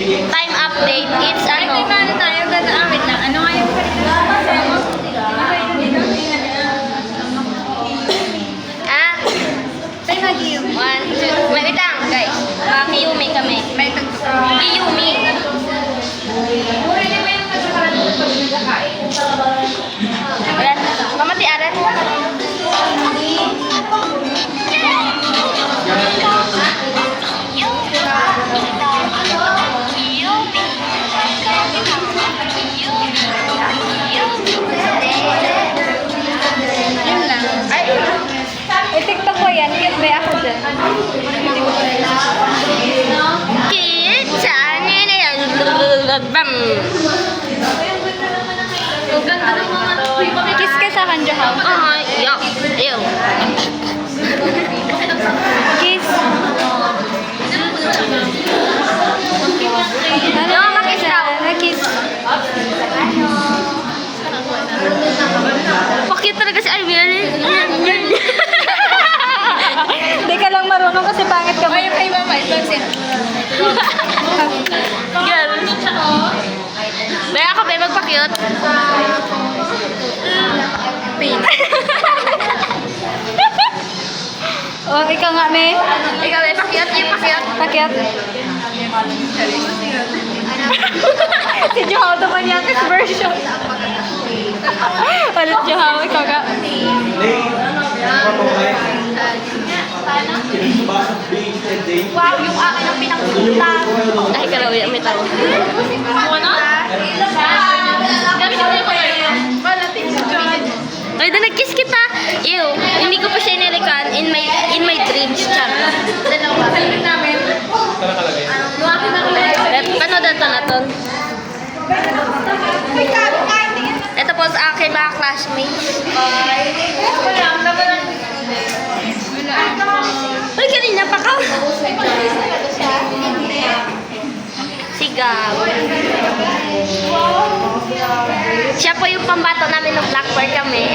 time update, it's ano. Ay, paano tayo? Wait lang. Ano nga yung Ah? tayo nag-ium? 1, 2, wait lang guys. Kiyumi kami. May tagto. Kiyumi. Wala. Mamati aran. Yun lang. Ay, TikTok ko yan. Cute ba ako dyan? saan yun yan? Bam. Ang ganda ng mga kiss ka sa kanya, ha? Yuck. Ew. Kiss. Ano nga kiss daw? Kiss. Pakit talaga si Alvin. Hindi ka lang marunong kasi pangit ka. Ay, kay mama. Ito siya. Girl. Baya ka ba magpakyut? Pain. Oh, ikaw nga, me. Ikaw ba pakyut? Yung pakyut? Pakyat. Si Joao naman yung version. Walit Joao, ikaw ka. Wow, yung akin ang pinakita. Ay, karaw yung may tao. Ano? Ay, da nag-kiss kita. Ew, hindi ko pa siya nilikan in my dreams. Char. Dalawa. Salimit namin. Yung akin na Paano dito na to? Ito po sa aking mga classmates. Uy, kanina pa ka. Sigaw. Siya po yung pambato namin ng Blackboard kami.